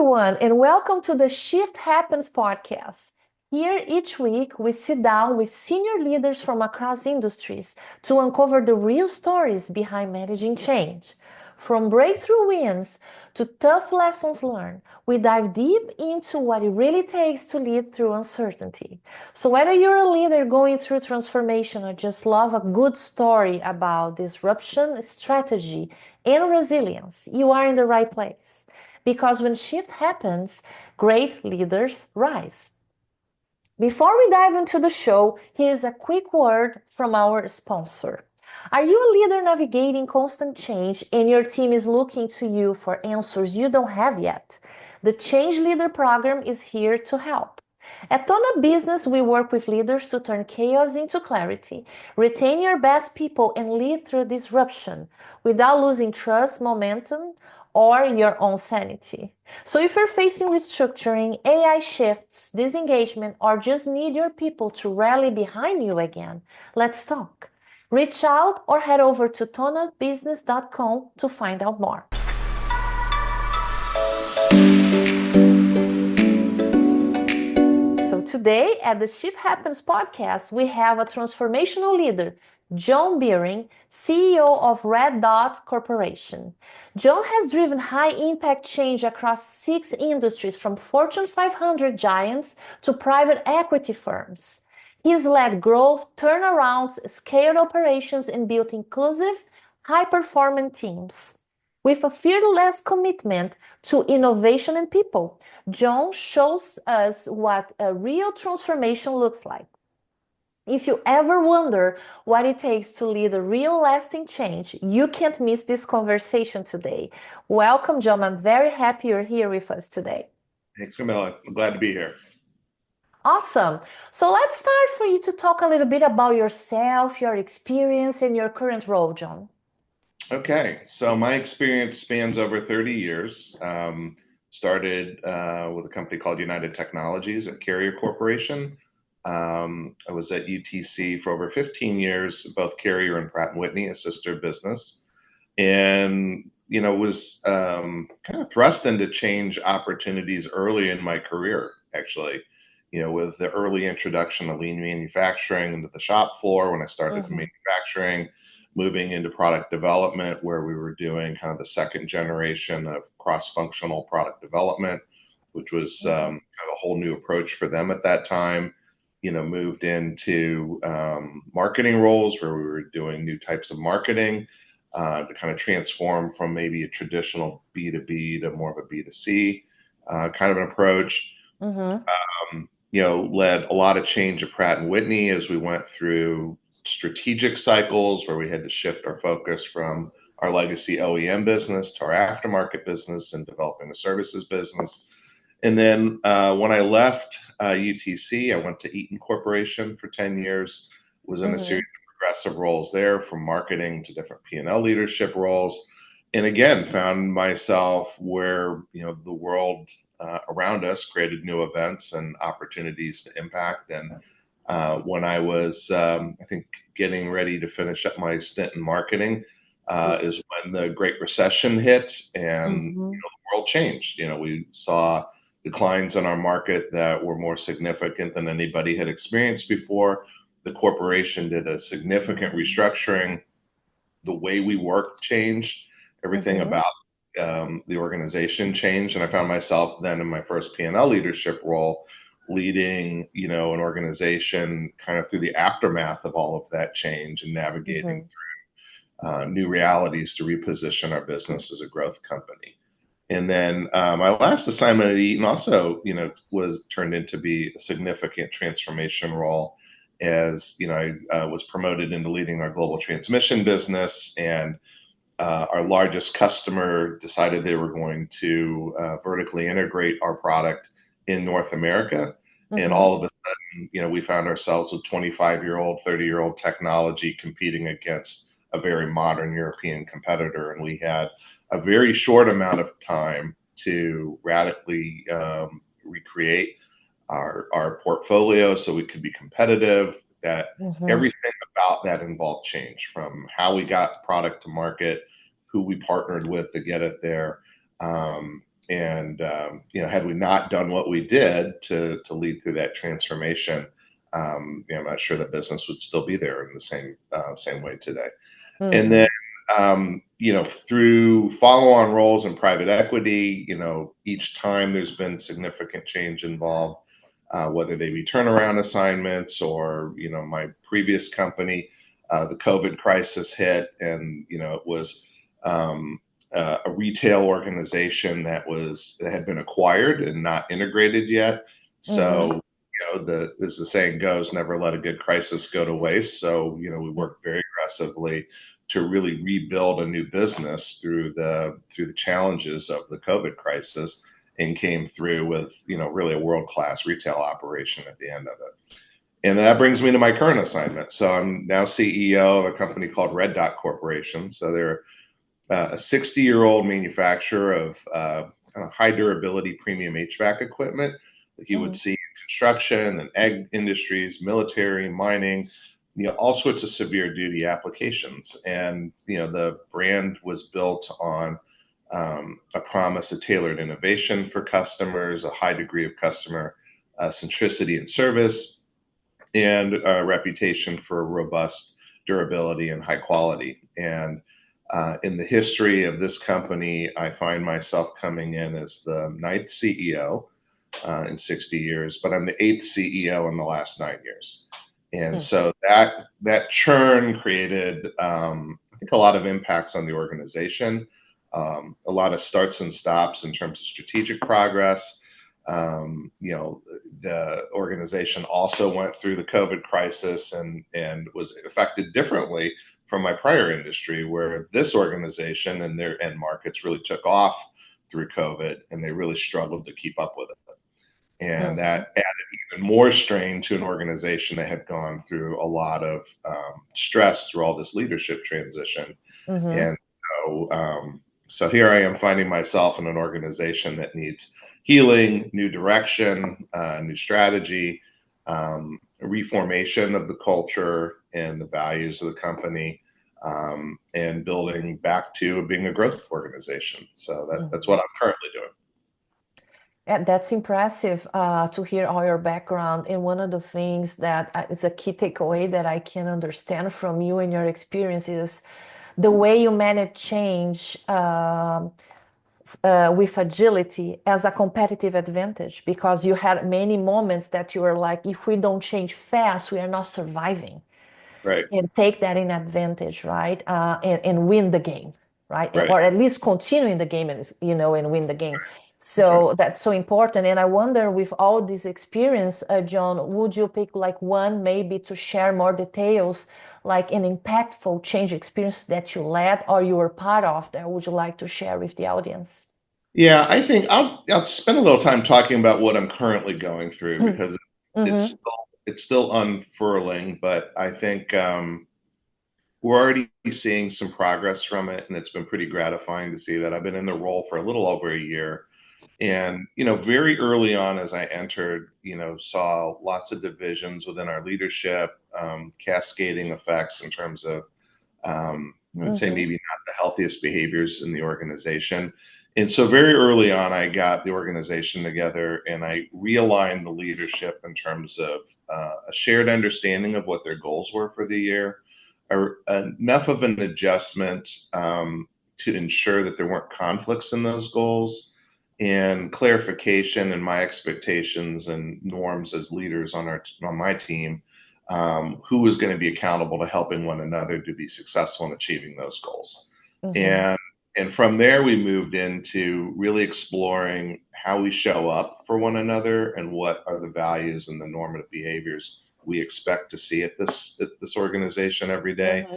everyone, and welcome to the Shift Happens podcast. Here, each week, we sit down with senior leaders from across industries to uncover the real stories behind managing change. From breakthrough wins to tough lessons learned, we dive deep into what it really takes to lead through uncertainty. So, whether you're a leader going through transformation or just love a good story about disruption, strategy, and resilience, you are in the right place. Because when shift happens, great leaders rise. Before we dive into the show, here's a quick word from our sponsor. Are you a leader navigating constant change and your team is looking to you for answers you don't have yet? The Change Leader program is here to help. At Tona Business, we work with leaders to turn chaos into clarity, retain your best people, and lead through disruption without losing trust, momentum, or your own sanity. So if you're facing restructuring, AI shifts, disengagement, or just need your people to rally behind you again, let's talk. Reach out or head over to tonabusiness.com to find out more. So today at the Shift Happens podcast, we have a transformational leader, John Beering, CEO of Red Dot Corporation. John has driven high-impact change across 6 industries, from Fortune 500 giants to private equity firms. He's led growth, turnarounds, scaled operations, and built inclusive, high-performing teams. With a fearless commitment to innovation and people, John shows us what a real transformation looks like. If you ever wonder what it takes to lead a real lasting change, you can't miss this conversation today. Welcome, John. I'm very happy you're here with us today. Thanks, Camilla. I'm glad to be here. Awesome. So let's start for you to talk a little bit about yourself, your experience, and your current role, John. Okay, so my experience spans over 30 years. Started with a company called United Technologies at Carrier Corporation. I was at UTC for over 15 years, both Carrier and Pratt & Whitney, a sister business, and was kind of thrust into change opportunities early in my career, actually. With the early introduction of lean manufacturing into the shop floor when I started in manufacturing, moving into product development, where we were doing kind of the second generation of cross-functional product development, which was kind of a whole new approach for them at that time. Moved into marketing roles where we were doing new types of marketing to kind of transform from maybe a traditional B2B to more of a B2C kind of an approach. Led a lot of change at Pratt & Whitney as we went through strategic cycles where we had to shift our focus from our legacy OEM business to our aftermarket business and developing a services business. And then when I left UTC, I went to Eaton Corporation for 10 years, was in a series of progressive roles there, from marketing to different P&L leadership roles. And again, found myself where, the world around us created new events and opportunities to impact. And when I was, I think, getting ready to finish up my stint in marketing, is when the Great Recession hit and the world changed. We saw declines in our market that were more significant than anybody had experienced before. The corporation did a significant restructuring. The way we work changed. Everything about the organization changed. And I found myself then in my first P&L leadership role, leading, an organization kind of through the aftermath of all of that change and navigating through new realities to reposition our business as a growth company. And then my last assignment at Eaton also, was turned into be a significant transformation role as, I was promoted into leading our global transmission business, and our largest customer decided they were going to vertically integrate our product in North America. And all of a sudden, we found ourselves with 25-year-old, 30-year-old technology competing against a very modern European competitor. And we had a very short amount of time to radically recreate our portfolio so we could be competitive. That everything about that involved change, from how we got product to market, who we partnered with to get it there. And had we not done what we did to lead through that transformation, I'm not sure the business would still be there in the same way today. And then, through follow-on roles in private equity, each time there's been significant change involved, whether they be turnaround assignments or, my previous company, the COVID crisis hit, and, it was a retail organization that had been acquired and not integrated yet. So, as the saying goes, never let a good crisis go to waste. So, we worked very aggressively to really rebuild a new business through the challenges of the COVID crisis, and came through with really a world-class retail operation at the end of it. And that brings me to my current assignment. So I'm now CEO of a company called Red Dot Corporation. So they're a 60-year-old manufacturer of kind of high durability premium HVAC equipment that you would see in construction and ag industries, military, mining, all sorts of severe duty applications. And the brand was built on a promise of tailored innovation for customers, a high degree of customer centricity and service, and a reputation for robust durability and high quality. And in the history of this company, I find myself coming in as the 9th CEO in 60 years, but I'm the 8th CEO in the last 9 years. And so that churn created, I think, a lot of impacts on the organization, a lot of starts and stops in terms of strategic progress. The organization also went through the COVID crisis and was affected differently from my prior industry, where this organization and their end markets really took off through COVID, and they really struggled to keep up with it. And that added even more strain to an organization that had gone through a lot of stress through all this leadership transition. And so here I am finding myself in an organization that needs healing, new direction, new strategy, reformation of the culture and the values of the company, and building back to being a growth organization. So that's what I'm currently doing. Yeah, that's impressive to hear all your background. And one of the things that is a key takeaway that I can understand from you and your experience is the way you manage change with agility as a competitive advantage, because you had many moments that you were like, if we don't change fast, we are not surviving. Right. And take that in advantage, right? And win the game, right? Right. Or at least continue in the game and win the game. So that's so important. And I wonder, with all this experience, John, would you pick like one maybe to share more details, like an impactful change experience that you led or you were part of, that would you like to share with the audience? Yeah, I think I'll spend a little time talking about what I'm currently going through, because Mm-hmm. it's still unfurling, but I think we're already seeing some progress from it, and it's been pretty gratifying to see that. I've been in the role for a little over a year, and very early on as I entered, saw lots of divisions within our leadership, cascading effects in terms of I would say maybe not the healthiest behaviors in the organization. And so very early on, I got the organization together and I realigned the leadership in terms of a shared understanding of what their goals were for the year, or enough of an adjustment to ensure that there weren't conflicts in those goals, and clarification in my expectations and norms as leaders on my team, who was going to be accountable to helping one another to be successful in achieving those goals. And from there, we moved into really exploring how we show up for one another and what are the values and the normative behaviors we expect to see at this organization every day.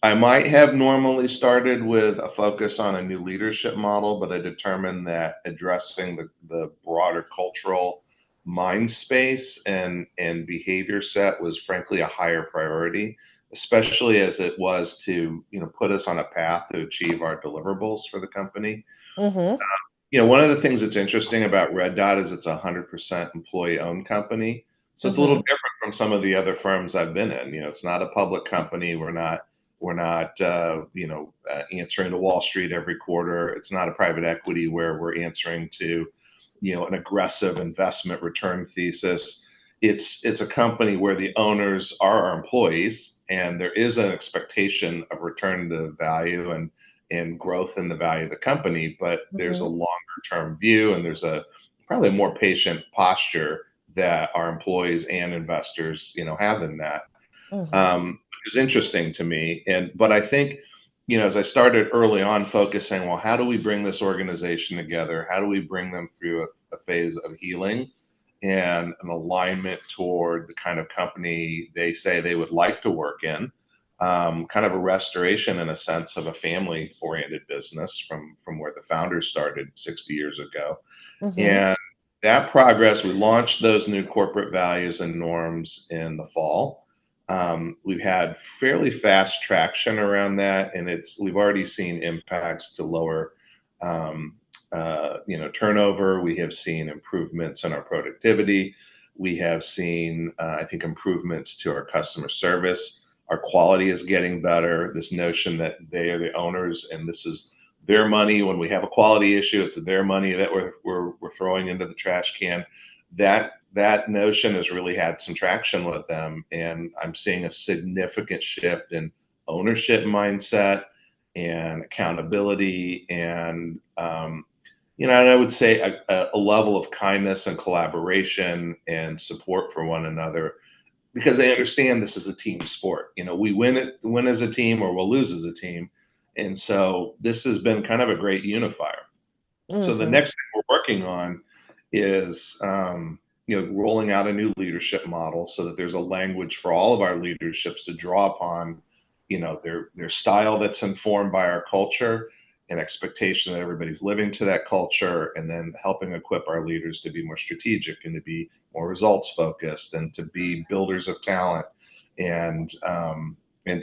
I might have normally started with a focus on a new leadership model, but I determined that addressing the broader cultural mind space and behavior set was frankly a higher priority, especially as it was to put us on a path to achieve our deliverables for the company. Mm-hmm. One of the things that's interesting about Red Dot is it's a 100% employee-owned company. So it's a little Mm-hmm. different from some of the other firms I've been in. It's not a public company. We're not We're not, answering to Wall Street every quarter. It's not a private equity where we're answering to, an aggressive investment return thesis. It's a company where the owners are our employees, and there is an expectation of return to value and growth in the value of the company, but there's a Mm-hmm. longer term view, and there's a probably a more patient posture that our employees and investors, have in that. Mm-hmm. Which is interesting to me. But I think, as I started early on focusing, well, how do we bring this organization together? How do we bring them through a phase of healing and an alignment toward the kind of company they say they would like to work in? Kind of a restoration, in a sense, of a family-oriented business from where the founders started 60 years ago. Mm-hmm. And that progress, we launched those new corporate values and norms in the fall. We've had fairly fast traction around that, and we've already seen impacts to lower, turnover. We have seen improvements in our productivity. We have seen, I think, improvements to our customer service. Our quality is getting better. This notion that they are the owners and this is their money. When we have a quality issue, it's their money that we're throwing into the trash can. That notion has really had some traction with them, and I'm seeing a significant shift in ownership mindset and accountability, and and I would say a level of kindness and collaboration and support for one another, because they understand this is a team sport. We win as a team, or we'll lose as a team. And so this has been kind of a great unifier. So the Mm-hmm. next thing we're working on is, rolling out a new leadership model so that there's a language for all of our leaderships to draw upon, their style that's informed by our culture and expectation that everybody's living to that culture, and then helping equip our leaders to be more strategic and to be more results focused and to be builders of talent. And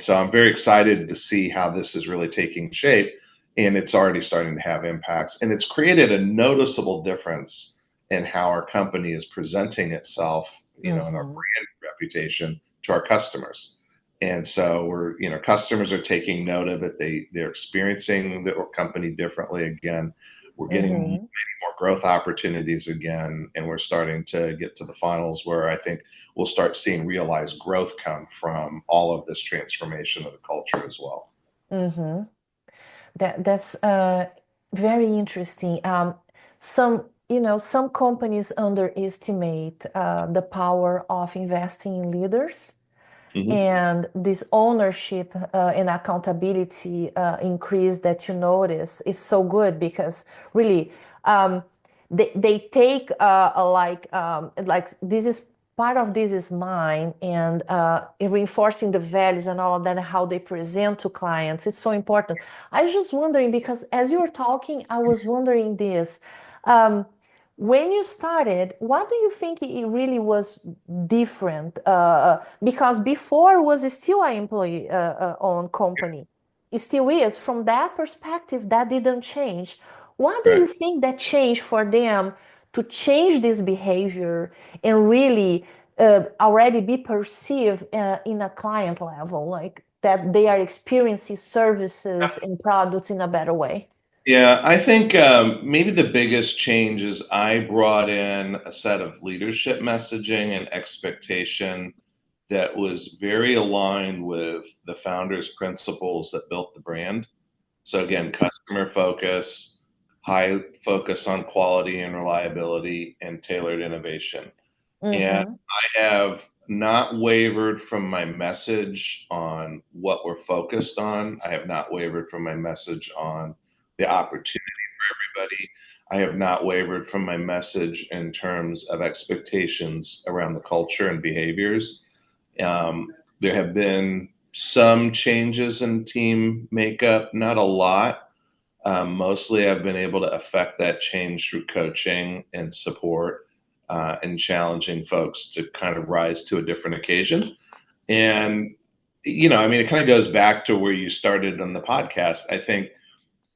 so I'm very excited to see how this is really taking shape, and it's already starting to have impacts, and it's created a noticeable difference in how our company is presenting itself, and our Mm-hmm. brand reputation to our customers. And so customers are taking note of it. They're experiencing the company differently again. We're getting many Mm-hmm. more growth opportunities again, and we're starting to get to the finals where I think we'll start seeing realized growth come from all of this transformation of the culture as well. Mm-hmm. That's very interesting. Some companies underestimate the power of investing in leaders, Hmm. and this ownership and accountability increase that you notice is so good because really um, they take like this is part of this is mine, and reinforcing the values and all of that and how they present to clients, it's so important. I was just wondering because as you were talking I was wondering this. um, when you started, what do you think it really was different? Because before was still an employee owned company. It still is. From that perspective, that didn't change. What do you Right. think that changed for them to change this behavior and really already be perceived in a client level, like that they are experiencing services and products in a better way? Yeah, I think maybe the biggest change is I brought in a set of leadership messaging and expectation that was very aligned with the founders' principles that built the brand. So again, Yes. customer focus, high focus on quality and reliability, and tailored innovation. And Mm-hmm. I have not wavered from my message on what we're focused on. I have not wavered from my message on the opportunity for everybody. I have not wavered from my message in terms of expectations around the culture and behaviors. Um, there have been some changes in team makeup, not a lot. Mostly, I've been able to affect that change through coaching and support, and challenging folks to kind of rise to a different occasion. And, it kind of goes back to where you started on the podcast. I think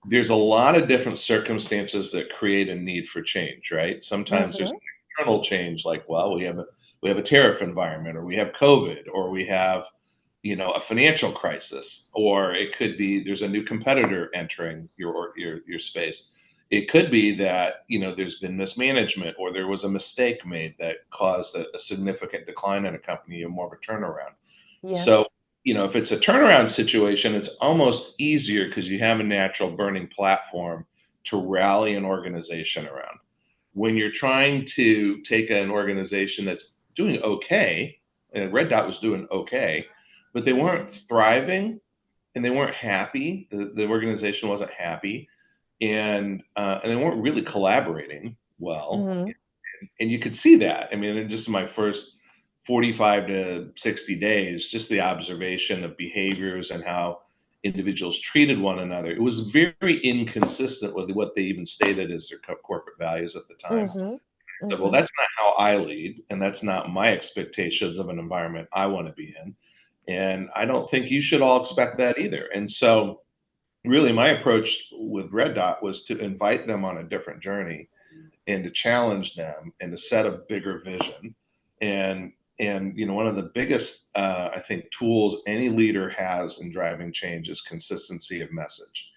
there's a lot of different circumstances that create a need for change, right? Sometimes there's Mm-hmm. an external change, like, well, we have a tariff environment, or we have COVID, or we have, a financial crisis, or it could be there's a new competitor entering your space. It could be that there's been mismanagement, or there was a mistake made that caused a significant decline in a company, or more of a turnaround. So, Yes. if it's a turnaround situation, it's almost easier because you have a natural burning platform to rally an organization around. When you're trying to take an organization that's doing okay, and Red Dot was doing okay, but they weren't thriving and they weren't happy. The organization wasn't happy, and they weren't really collaborating well. Mm-hmm. And you could see that. I mean, in just my first 45 to 60 days, just the observation of behaviors and how individuals treated one another, it was very inconsistent with what they even stated as their corporate values at the time. Mm-hmm. I said, well, Mm-hmm. that's not how I lead, and that's not my expectations of an environment I want to be in. And I don't think you should all expect that either. And so, really, my approach with Red Dot was to invite them on a different journey and to challenge them and to set a bigger vision. And one of the biggest I think tools any leader has in driving change is consistency of message.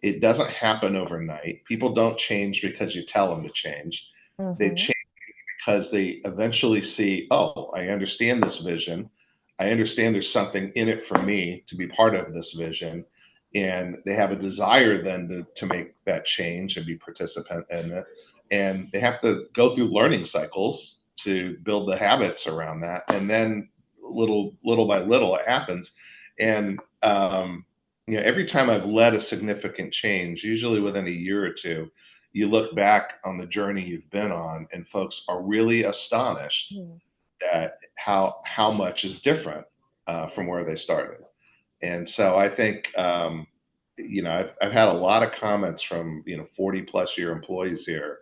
It doesn't happen overnight. People don't change because you tell them to change. They Mm-hmm. change because they eventually see, oh, I understand this vision. I understand there's something in it for me to be part of this vision. And they have a desire then to make that change and be participant in it. And they have to go through learning cycles to build the habits around that. And then little by little, it happens. And every time I've led a significant change, usually within a year or two, you look back on the journey you've been on, and folks are really astonished at how much is different from where they started. And so I think I've had a lot of comments from 40 plus year employees here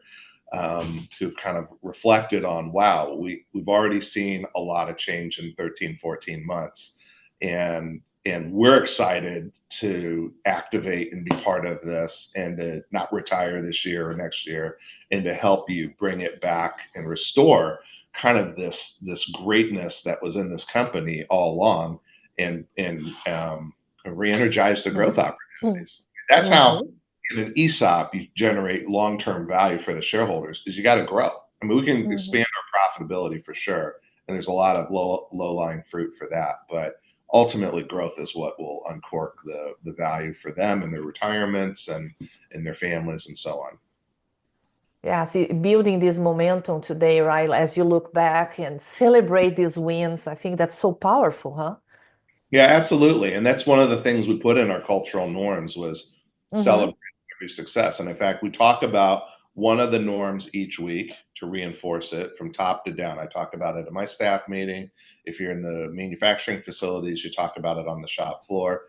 who've kind of reflected on, wow, we've already seen a lot of change in 13, 14 months, and we're excited to activate and be part of this, and to not retire this year or next year, and to help you bring it back and restore kind of this greatness that was in this company all along, and re-energize the growth opportunities. That's how Mm-hmm. in an ESOP you generate long-term value for the shareholders, is you got to grow. I mean, we can Mm-hmm. expand our profitability for sure, and there's a lot of low-lying fruit for that, but ultimately growth is what will uncork the value for them and their retirements and their families and so on. Yeah, see, building this momentum today, right? As you look back and celebrate these wins, I think that's so powerful, huh? Yeah, absolutely. And that's one of the things we put in our cultural norms was Mm-hmm. celebrate every success. And in fact, we talk about one of the norms each week to reinforce it from top to down. I talk about it at my staff meeting. If you're in the manufacturing facilities, you talk about it on the shop floor.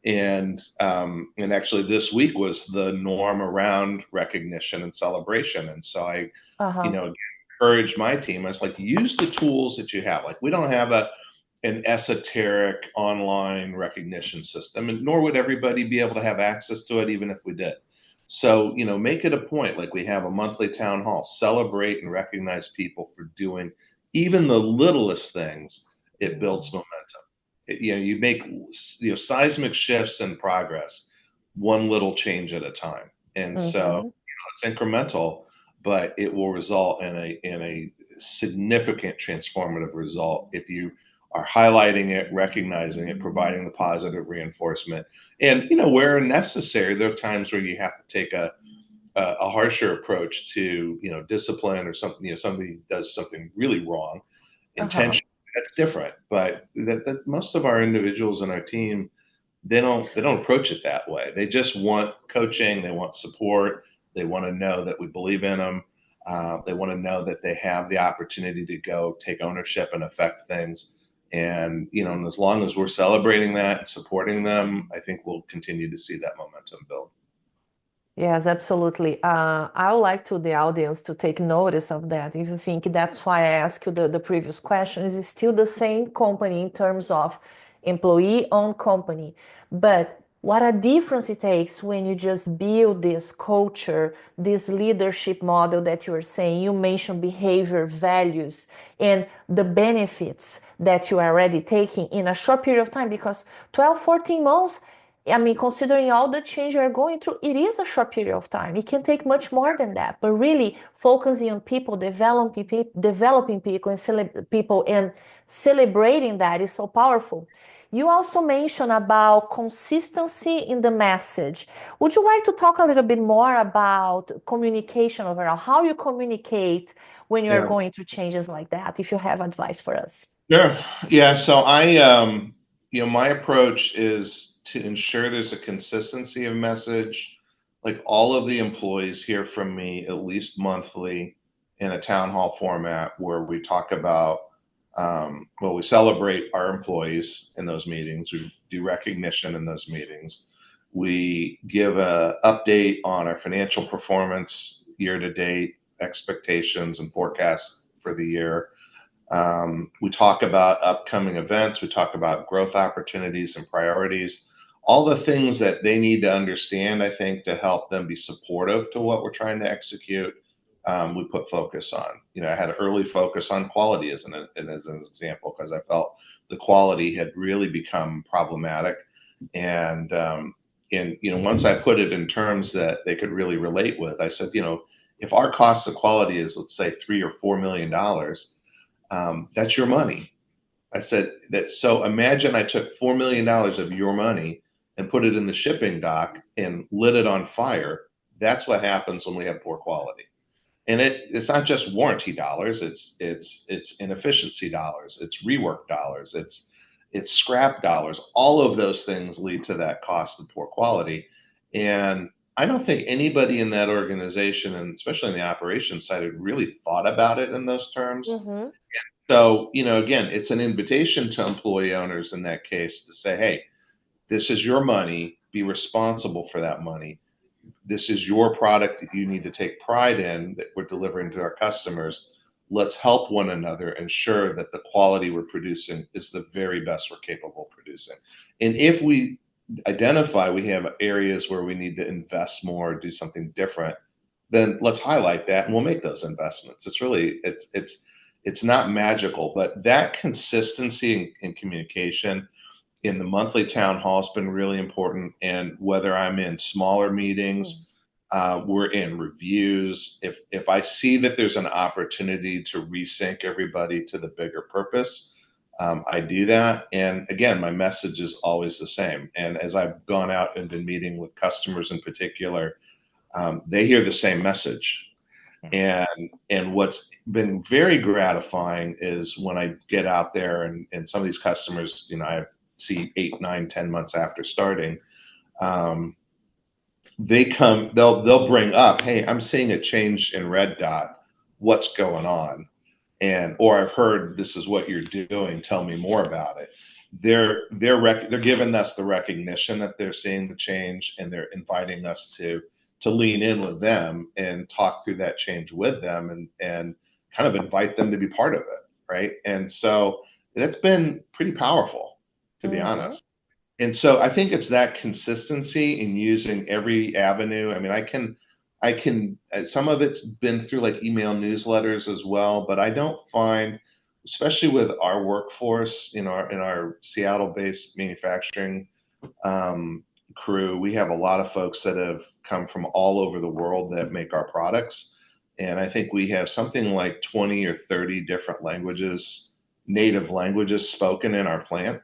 And actually this week was the norm around recognition and celebration. And so I, Uh-huh. encouraged my team. I was like, use the tools that you have. Like, we don't have an esoteric online recognition system, and nor would everybody be able to have access to it, even if we did. So, make it a point, like we have a monthly town hall, celebrate and recognize people for doing even the littlest things. It builds momentum. You make seismic shifts in progress, one little change at a time. And so Mm-hmm. it's incremental, but it will result in a significant transformative result if you are highlighting it, recognizing it, providing the positive reinforcement. And where necessary, there are times where you have to take a harsher approach to discipline, or something. Somebody does something really wrong, Uh-huh. intentionally. That's different. But that most of our individuals in our team, they don't approach it that way. They just want coaching. They want support. They want to know that we believe in them. They want to know that they have the opportunity to go take ownership and affect things. And as long as we're celebrating that and supporting them, I think we'll continue to see that momentum build. Yes, absolutely. I would like to the audience to take notice of that. If you think that's why I asked you the previous question, is still the same company in terms of employee-owned company, but What a difference it takes when you just build this culture, this leadership model that you are saying. You mentioned behavior, values, and the benefits that you are already taking in a short period of time, because 12, 14 months, I mean, considering all the change you're going through, it is a short period of time. It can take much more than that. But really focusing on people, developing people and celebrating that is so powerful. You also mentioned about consistency in the message. Would you like to talk a little bit more about communication overall? How you communicate when you are Yeah. going through changes like that, if you have advice for us? Sure. Yeah. So my approach is to ensure there's a consistency of message. Like all of the employees hear from me at least monthly in a town hall format where we talk about, well, we celebrate our employees in those meetings. We do recognition in those meetings. We give a update on our financial performance year to date, expectations and forecasts for the year. We talk about upcoming events. We talk about growth opportunities and priorities, all the things that they need to understand, I think, to help them be supportive to what we're trying to execute. We put focus on. I had an early focus on quality as an example, because I felt the quality had really become problematic. And once I put it in terms that they could really relate with, I said, if our cost of quality is, let's say, $3 or $4 million, that's your money. I said that. So imagine I took $4 million of your money and put it in the shipping dock and lit it on fire. That's what happens when we have poor quality. And it's not just warranty dollars. It's inefficiency dollars. It's rework dollars. It's scrap dollars. All of those things lead to that cost of poor quality. And I don't think anybody in that organization, and especially in the operations side, had really thought about it in those terms. Mm-hmm. So, again, it's an invitation to employee owners in that case to say, hey, this is your money, be responsible for that money. This is your product that you need to take pride in that we're delivering to our customers. Let's help one another ensure that the quality we're producing is the very best we're capable of producing. And if we identify we have areas where we need to invest more, do something different, then let's highlight that and we'll make those investments. It's not magical, but that consistency in communication in the monthly town hall has been really important. And whether I'm in smaller meetings, we're in reviews. If I see that there's an opportunity to resync everybody to the bigger purpose, I do that. And again, my message is always the same. And as I've gone out and been meeting with customers in particular, they hear the same message. And what's been very gratifying is when I get out there and some of these customers, I see 8, 9, 10 months after starting, they'll bring up, hey, I'm seeing a change in Red Dot. What's going on? Or I've heard this is what you're doing. Tell me more about it. They're giving us the recognition that they're seeing the change, and they're inviting us to lean in with them and talk through that change with them, and kind of invite them to be part of it, right? And so that's been pretty powerful, to be Mm-hmm. honest. And so I think it's that consistency in using every avenue. I mean, some of it's been through like email newsletters as well, but I don't find, especially with our workforce, in our Seattle-based manufacturing crew, we have a lot of folks that have come from all over the world that make our products. And I think we have something like 20 or 30 different languages, native languages spoken in our plant.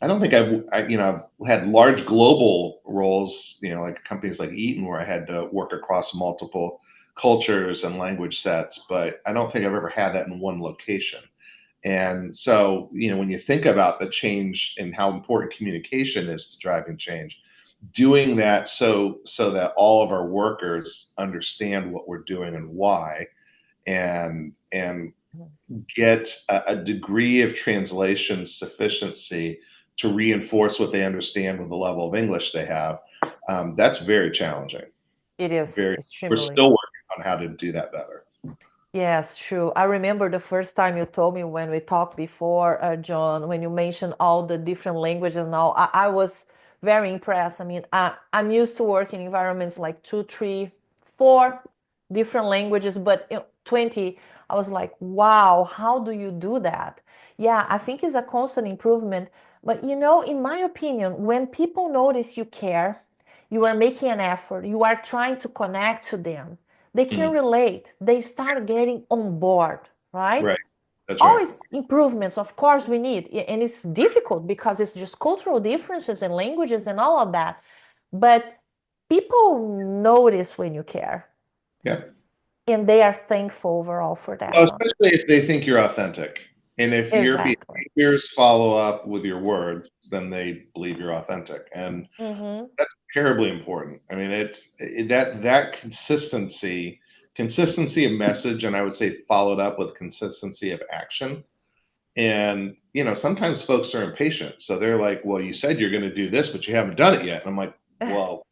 I don't think I've had large global roles, like companies like Eaton, where I had to work across multiple cultures and language sets, but I don't think I've ever had that in one location. And so, when you think about the change and how important communication is to driving change, doing that so that all of our workers understand what we're doing and why, and get a degree of translation sufficiency to reinforce what they understand with the level of English they have. That's very challenging. It is We're extremely. still working on how to do that better. Yes, true. I remember the first time you told me when we talked before, John, when you mentioned all the different languages and all, I was very impressed. I mean, I'm used to working in environments like two, three, four different languages, but 20, I was like, wow, how do you do that? Yeah, I think it's a constant improvement. But in my opinion, when people notice you care, you are making an effort, you are trying to connect to them, they can Mhm. relate, they start getting on board, right? Right. That's right. Always improvements, of course, we need. And it's difficult because it's just cultural differences and languages and all of that. But people notice when you care Yeah. and they are thankful overall for Well, that one. especially if they think you're authentic. And if your Exactly. behaviors follow up with your words, then they believe you're authentic. And Mm-hmm. that's terribly important. I mean, that consistency of message, and I would say followed up with consistency of action. And sometimes folks are impatient, so they're like, "Well, you said you're going to do this, but you haven't done it yet." And I'm like, "Well,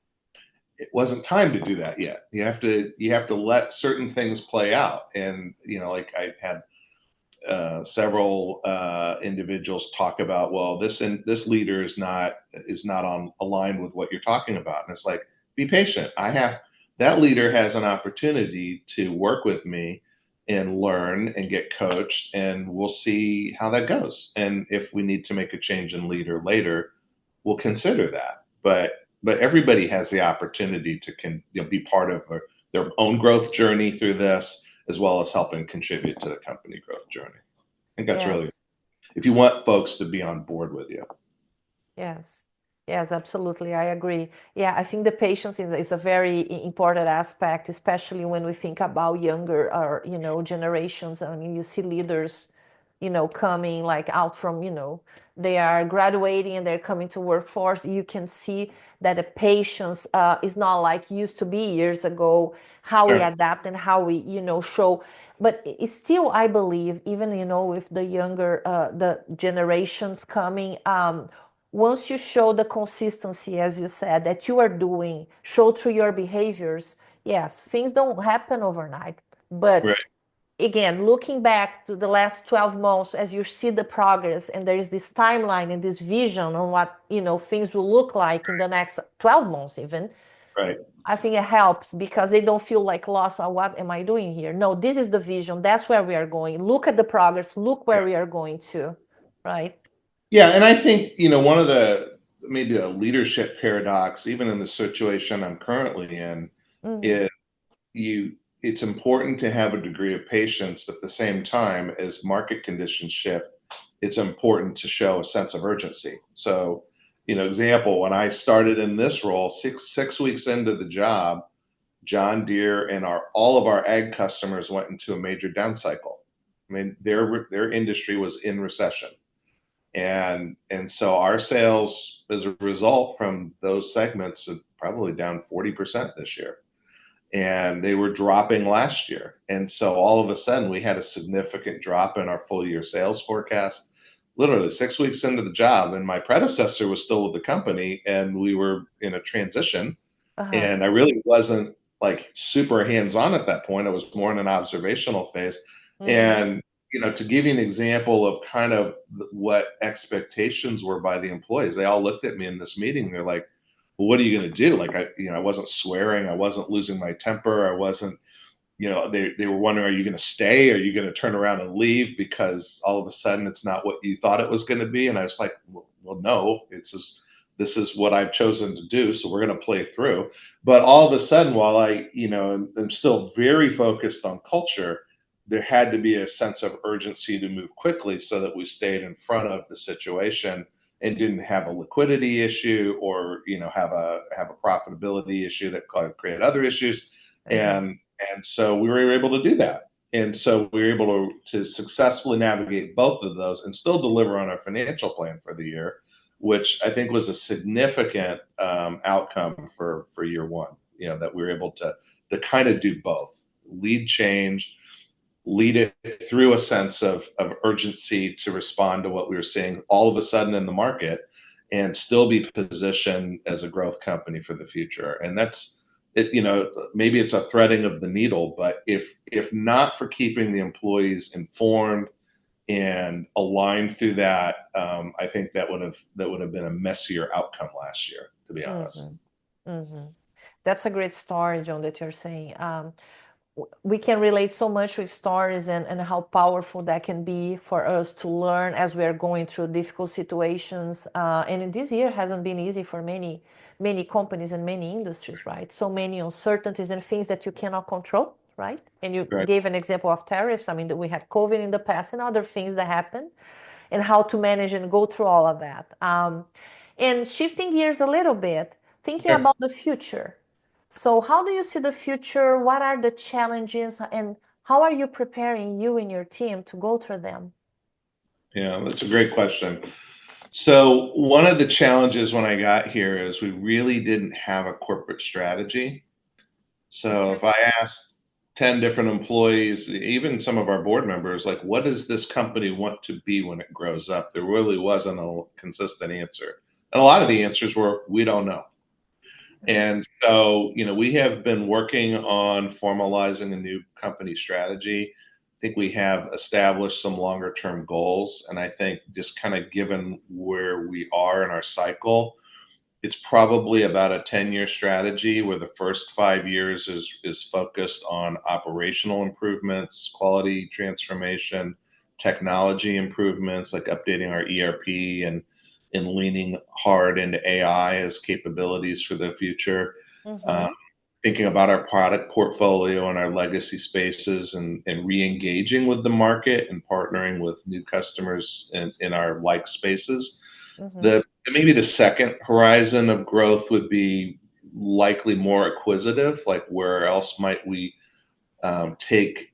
it wasn't time to do that yet. You have to let certain things play out." And like I had several individuals talk about, well, this leader is not on aligned with what you're talking about, and it's like, be patient. That leader has an opportunity to work with me and learn and get coached, and we'll see how that goes. And if we need to make a change in leader later, we'll consider that. But everybody has the opportunity to be part of their own growth journey through this, as well as helping contribute to the company growth journey. I think that's really, Yes. if you want folks to be on board with you. Yes, yes, absolutely. I agree. Yeah, I think the patience is a very important aspect, especially when we think about younger or, generations. I mean, you see leaders, coming like out from, they are graduating and they're coming to workforce. You can see that the patience is not like used to be years ago, how we Sure. adapt and how we, show. But it's still, I believe, even, with the younger, the generations coming, once you show the consistency, as you said, that you are doing, show through your behaviors, yes, things don't happen overnight. But Right. again, looking back to the last 12 months, as you see the progress, and there is this timeline and this vision on what, things will look like in the next 12 months, even, Right. I think it helps because they don't feel like lost. Or what am I doing here? No, this is the vision. That's where we are going. Look at the progress. Look Yeah. where we are going to, right? Yeah, and I think one of the maybe a leadership paradox, even in the situation I'm currently in, Hmm. is you. It's important to have a degree of patience, but at the same time, as market conditions shift, it's important to show a sense of urgency. So, example, when I started in this role, six weeks into the job, John Deere and all of our ag customers went into a major down cycle. I mean, their industry was in recession, and so our sales, as a result from those segments, are probably down 40% this year, and they were dropping last year. And so all of a sudden, we had a significant drop in our full year sales forecast. Literally 6 weeks into the job, and my predecessor was still with the company, and we were in a transition, Uh-huh. and I really wasn't like super hands-on at that point. I was more in an observational phase. Mm-hmm. And to give you an example of kind of what expectations were by the employees, they all looked at me in this meeting. They're like, "Well, what are you going to do?" Like I wasn't swearing, I wasn't losing my temper, I wasn't. They were wondering, are you going to stay? Are you going to turn around and leave because all of a sudden it's not what you thought it was going to be? And I was like, well, no, this is what I've chosen to do. So we're going to play through. But all of a sudden, while I'm still very focused on culture, there had to be a sense of urgency to move quickly so that we stayed in front of the situation and didn't have a liquidity issue or have a profitability issue that could create other issues. Uh-huh. And so we were able to do that. And so we were able to successfully navigate both of those and still deliver on our financial plan for the year, which I think was a significant outcome for year one. That we were able to kind of do both, lead change, lead it through a sense of urgency to respond to what we were seeing all of a sudden in the market, and still be positioned as a growth company for the future. And that's it. Maybe it's a threading of the needle, but if not for keeping the employees informed and aligned through that, I think that would have been a messier outcome last year, to be honest. Mhm. Mhm. That's a great story, John, that you're saying. We can relate so much with stories and how powerful that can be for us to learn as we are going through difficult situations. And this year hasn't been easy for many companies and many industries, right? So many uncertainties and things that you cannot control, right? And you Right. gave an example of tariffs. I mean, we had COVID in the past and other things that happen, and how to manage and go through all of that. And shifting gears a little bit, thinking Sure. about the future. So, how do you see the future? What are the challenges, and how are you preparing you and your team to go through them? Yeah, that's a great question. So one of the challenges when I got here is we really didn't have a corporate strategy. So Okay. if I asked 10 different employees, even some of our board members, like, what does this company want to be when it grows up? There really wasn't a consistent answer. And a lot of the answers were, we don't know. Mhm. And so, we have been working on formalizing a new company strategy. I think we have established some longer term goals. And I think just kind of given where we are in our cycle, it's probably about a 10-year strategy where the first 5 years is focused on operational improvements, quality transformation, technology improvements, like updating our ERP and leaning hard into AI as capabilities for the future. Uh, Mhm. Thinking about our product portfolio and our legacy spaces and re-engaging with the market and partnering with new customers in our like spaces. Mhm. Maybe the second horizon of growth would be likely more acquisitive, like where else might we take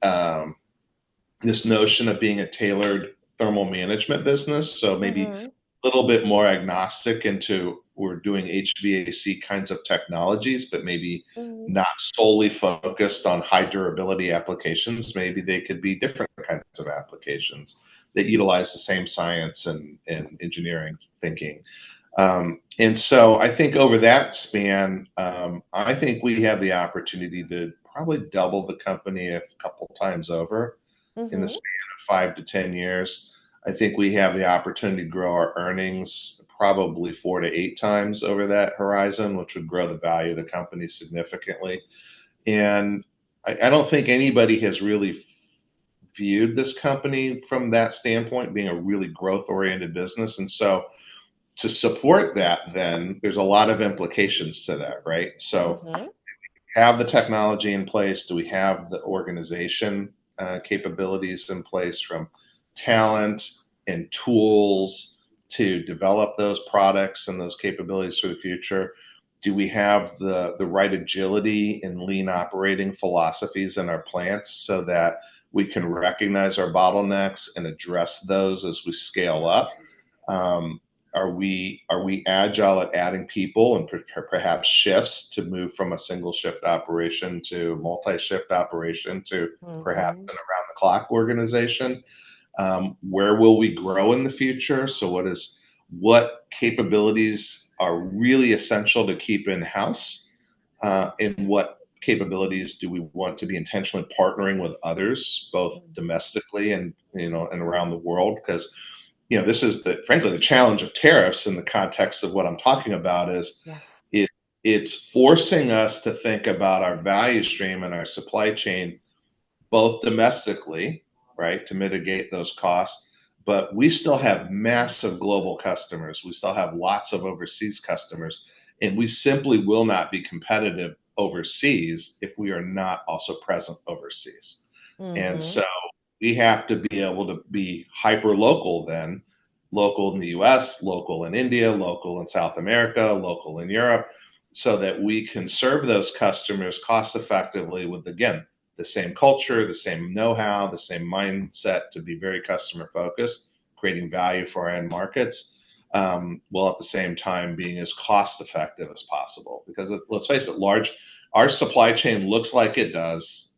this notion of being a tailored thermal management business? So maybe Mhm. a little bit more agnostic into we're doing HVAC kinds of technologies, but maybe Mhm. not solely focused on high durability applications. Maybe they could be different kinds of applications that utilize the same science and engineering thinking. And so I think over that span, I think we have the opportunity to probably double the company a couple times over in the Mhm. span of 5 to 10 years. I think we have the opportunity to grow our earnings probably 4 to 8 times over that horizon, which would grow the value of the company significantly. And I don't think anybody has really viewed this company from that standpoint, being a really growth oriented business. And so to support that, then there's a lot of implications to that, right? So Mhm. have the technology in place? Do we have the organization capabilities in place from talent and tools to develop those products and those capabilities for the future? Do we have the right agility and lean operating philosophies in our plants so that we can recognize our bottlenecks and address those as we scale up? Um, are we agile at adding people and perhaps shifts to move from a single shift operation to multi-shift operation to perhaps Mhm. an around the clock organization? Where will we grow in the future? So what capabilities are really essential to keep in house, and what capabilities do we want to be intentionally partnering with others, both domestically and around the world? Because this is frankly the challenge of tariffs in the context of what I'm talking about is Yes. it it's forcing us to think about our value stream and our supply chain both domestically, right, to mitigate those costs, but we still have massive global customers. We still have lots of overseas customers, and we simply will not be competitive overseas if we are not also present overseas. And Mhm. so we have to be able to be hyper local then, local in the US, local in India, local in South America, local in Europe, so that we can serve those customers cost effectively with, again, the same culture, the same know-how, the same mindset to be very customer focused, creating value for our end markets, while at the same time being as cost effective as possible. Because let's face it, our supply chain looks like it does,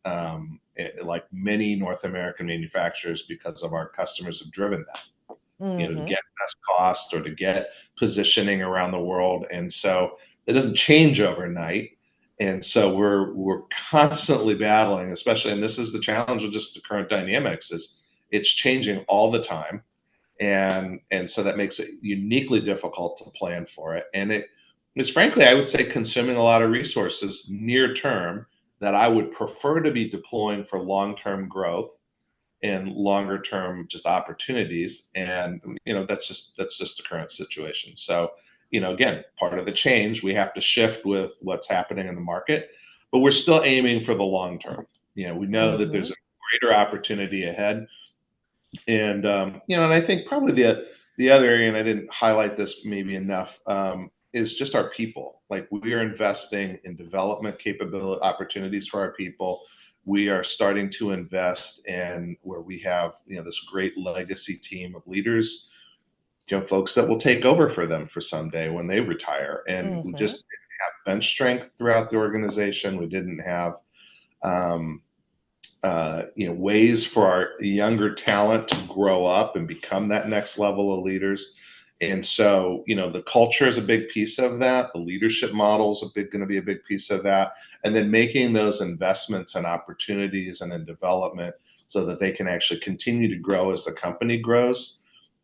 like many North American manufacturers, because of our customers have driven that, to Mhm. get best cost or to get positioning around the world. And so it doesn't change overnight. And so we're constantly battling, especially, and this is the challenge of just the current dynamics, is It's changing all the time. And so that makes it uniquely difficult to plan for it. And it is, frankly, I would say, consuming a lot of resources near term that I would prefer to be deploying for long-term growth and longer term just opportunities. And that's just the current situation. So again, part of the change, we have to shift with what's happening in the market, but we're still aiming for the long term. We know that there's a greater opportunity ahead. And and I think probably the other area, and I didn't highlight this maybe enough, is just our people. Like, we are investing in development capability opportunities for our people. We are starting to invest in where we have this great legacy team of leaders, folks that will take over for them for someday when they retire. And we just didn't have bench strength throughout the organization. We didn't have ways for our younger talent to grow up and become that next level of leaders. And so, the culture is a big piece of that. The leadership model is going to be a big piece of that. And then making those investments and opportunities and in development so that they can actually continue to grow as the company grows.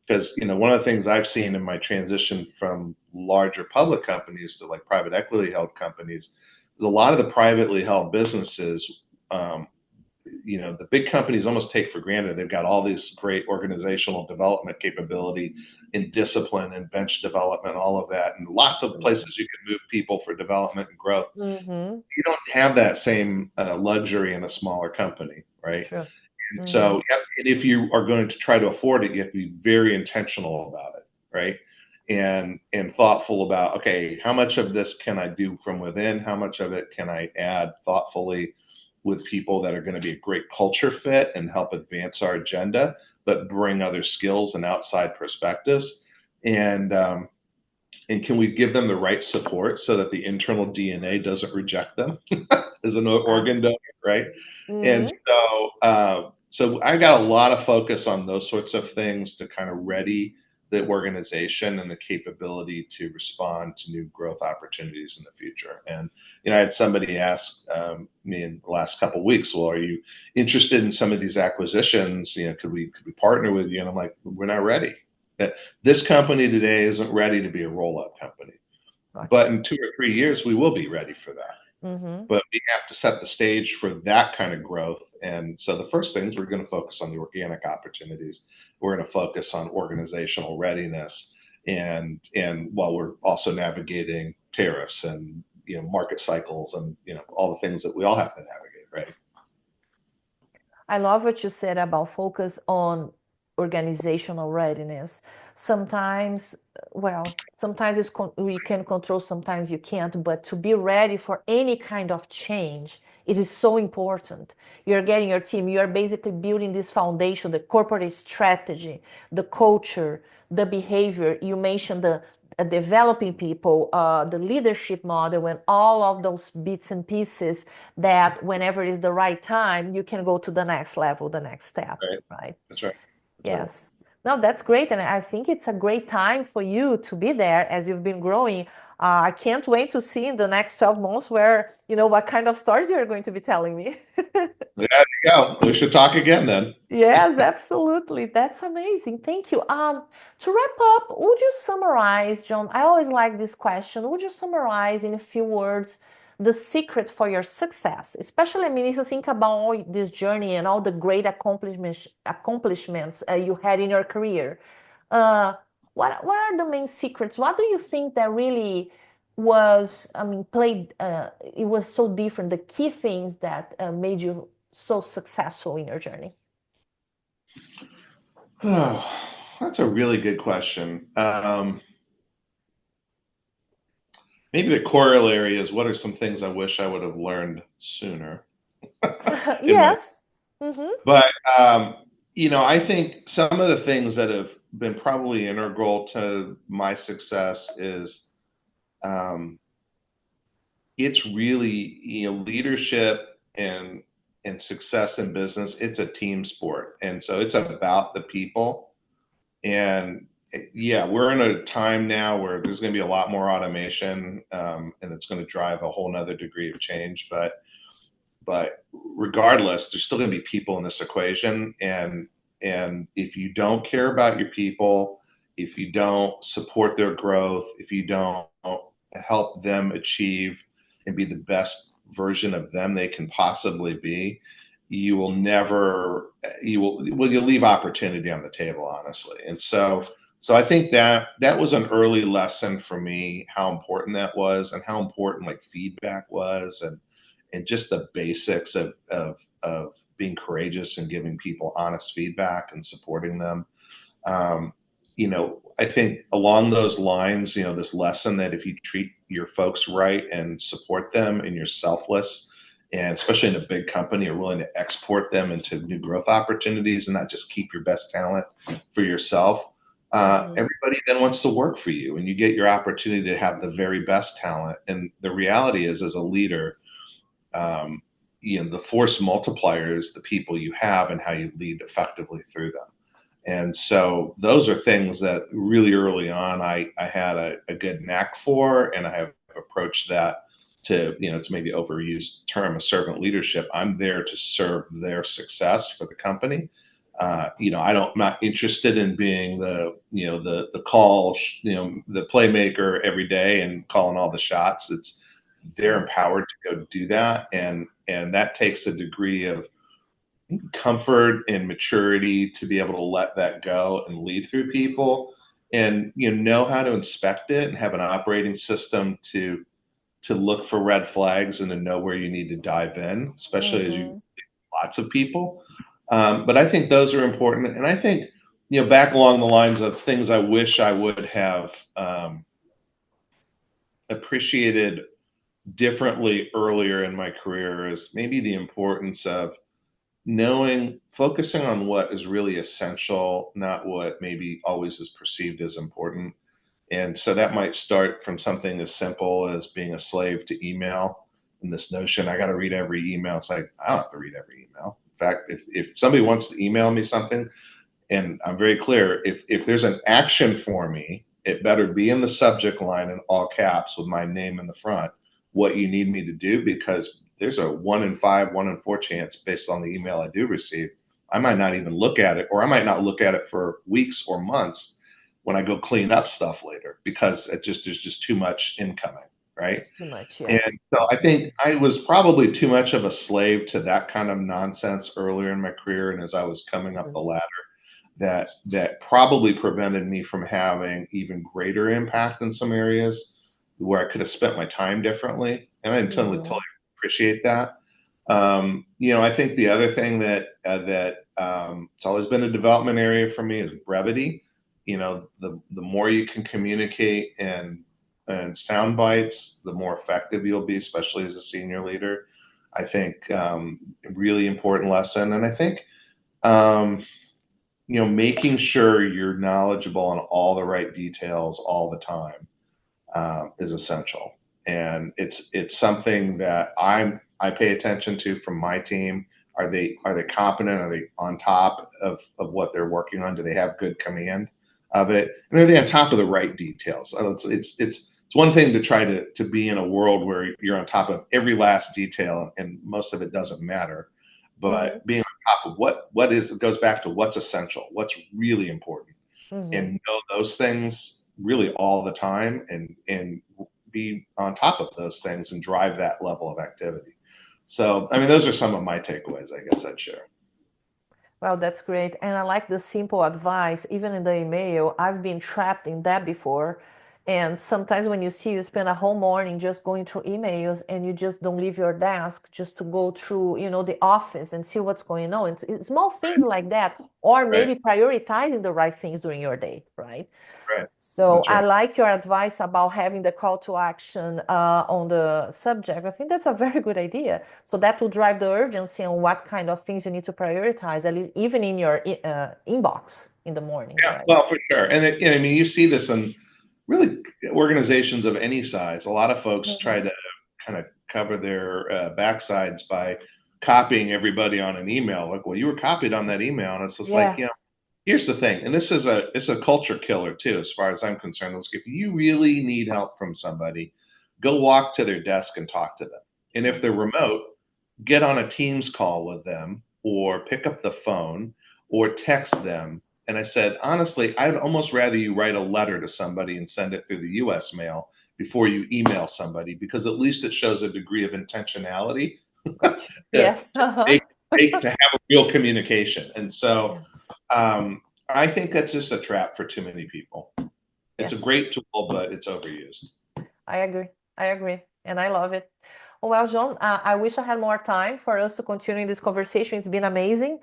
Because, one of the things I've seen in my transition from larger public companies to like private equity held companies is a lot of the privately held businesses, the big companies almost take for granted they've got all this great organizational development capability and discipline and bench development, all of that, and lots of places you can move people for development and growth. You don't have that same luxury in a smaller company, right? True. And so, and if you are going to try to afford it, you have to be very intentional about it, right? And thoughtful about, okay, how much of this can I do from within? How much of it can I add thoughtfully with people that are going to be a great culture fit and help advance our agenda, but bring other skills and outside perspectives? And can we give them the right support so that the internal DNA doesn't reject them as an organ donor, right? And so I got a lot of focus on those sorts of things to kind of ready the organization and the capability to respond to new growth opportunities in the future. And I had somebody ask me in the last couple of weeks, well, are you interested in some of these acquisitions? Could we partner with you? And I'm like, we're not ready. This company today isn't ready to be a roll-up company. Gotcha. But in 2 or 3 years, we will be ready for that. But we have to set the stage for that kind of growth. And so the first things, we're going to focus on the organic opportunities. We're going to focus on organizational readiness, and while we're also navigating tariffs and market cycles and all the things that we all have to navigate, right? I love what you said about focus on organizational readiness. Sometimes, sometimes we can control, sometimes you can't, but to be ready for any kind of change, it is so important. You're getting your team, you're basically building this foundation, the corporate strategy, the culture, the behavior. You mentioned the developing people, the leadership model, and all of those bits and pieces that whenever is the right time, you can go to the next level, the next step, right? That's right. Yes. No, that's great. And I think it's a great time for you to be there as you've been growing. I can't wait to see in the next 12 months what kind of stories you're going to be telling me. There you go. We should talk again then. Yes, absolutely. That's amazing. Thank you. To wrap up, would you summarize, John? I always like this question. Would you summarize in a few words the secret for your success? Especially, I mean, if you think about all this journey and all the great accomplishments you had in your career, what are the main secrets? What do you think that really was, I mean, it was so different, the key things that made you so successful in your journey? Oh, that's a really good question. Maybe the corollary is, what are some things I wish I would have learned sooner? Yes. But, I think some of the things that have been probably integral to my success is it's really, leadership and success in business. It's a team sport. And so it's about the people. And yeah, we're in a time now where there's going to be a lot more automation, and it's going to drive a whole nother degree of change. But regardless, there's still going to be people in this equation. And And if you don't care about your people, if you don't support their growth, if you don't help them achieve and be the best version of them they can possibly be, you will never, you'll leave opportunity on the table, honestly. And so I think that was an early lesson for me, how important that was and how important like feedback was, and just the basics of being courageous and giving people honest feedback and supporting them. Um, I think along those lines, this lesson that if you treat your folks right and support them and you're selfless, and especially in a big company, are willing to export them into new growth opportunities and not just keep your best talent for yourself, everybody then wants to work for you, and you get your opportunity to have the very best talent. And the reality is, as a leader, um, the force multiplier is the people you have and how you lead effectively through them. And so those are things that really early on I had a good knack for, and I have approached that to, it's maybe overused term of servant leadership. I'm there to serve their success for the company. I'm not interested in being the call, the playmaker every day and calling all the shots. They're empowered to go do that, and that takes a degree of comfort and maturity to be able to let that go and lead through people, and know how to inspect it and have an operating system to look for red flags and to know where you need to dive in, especially as you lots of people. But I think those are important, and I think back along the lines of things I wish I would have appreciated differently earlier in my career is maybe the importance of focusing on what is really essential, not what maybe always is perceived as important. And so that might start from something as simple as being a slave to email, and this notion I got to read every email. It's like, I don't have to read every email. In fact, if somebody wants to email me something, and I'm very clear, if there's an action for me, it better be in the subject line in all caps with my name in the front, what you need me to do, because there's a 1 in 5, 1 in 4 chance based on the email I do receive. I might not even look at it, or I might not look at it for weeks or months when I go clean up stuff later, because there's just too much incoming, right? It's too much, And yes. so I think I was probably too much of a slave to that kind of nonsense earlier in my career, and as I was coming up the ladder, that probably prevented me from having even greater impact in some areas where I could have spent my time differently. And I totally appreciate that. I think the other thing that it's always been a development area for me is brevity. The more you can communicate and sound bites, the more effective you'll be, especially as a senior leader. I think a really important lesson, and I think making sure you're knowledgeable on all the right details all the time is essential. And it's something that I pay attention to from my team. Are they competent? Are they on top of what they're working on? Do they have good command of it? And are they on top of the right details? So it's one thing to try to be in a world where you're on top of every last detail and most of it doesn't matter. But being on top of what is, it goes back to what's essential, what's really important, and know those things really all the time, and be on top of those things and drive that level of activity. So, I mean, those are some of my takeaways, I guess I'd share. Well, that's great. And I like the simple advice. Even in the email, I've been trapped in that before. And sometimes when you spend a whole morning just going through emails and you just don't leave your desk just to go through, the office and see what's going on. It's small things like that, or Right, maybe prioritizing the right things during your day, right? right. So That's I right. like your advice about having the call to action on the subject. I think that's a very good idea. So that will drive the urgency on what kind of things you need to prioritize, at least even in your inbox in the morning, Yeah, right? well, for sure. And I mean, you see this in really organizations of any size. A lot of folks try to kind of cover their backsides by copying everybody on an email. Like, well, you were copied on that email, and it's just like, Yes. here's the thing, and this is it's a culture killer too, as far as I'm concerned. If you really need help from somebody, go walk to their desk and talk to them. And if they're remote, get on a Teams call with them or pick up the phone or text them. And I said, honestly, I'd almost rather you write a letter to somebody and send it through the US mail before you email somebody, because at least it shows a degree of intentionality Gotcha. to, Yes. to have a real communication. And so Yes. I think that's just a trap for too many people. It's a Yes. great tool, but it's overused. I agree. I agree. And I love it. Well, John, I wish I had more time for us to continue this conversation. It's been amazing.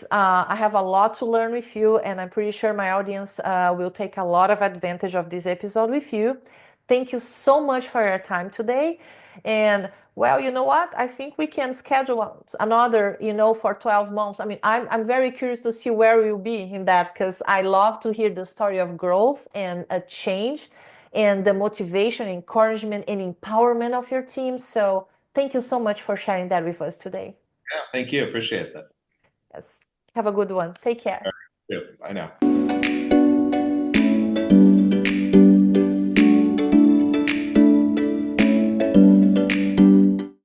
I have a lot to learn with you, and I'm pretty sure my audience will take a lot of advantage of this episode with you. Thank you so much for your time today. And well, you know what? I think we can schedule another, for 12 months. I mean, I'm very curious to see where we'll be in that, because I love to hear the story of growth and a change and the motivation, encouragement, and empowerment of your team. So thank you so much for sharing that with us today. Yeah, thank you. Appreciate that. Yes. Have a good one. Take care. All right. Yeah, I know.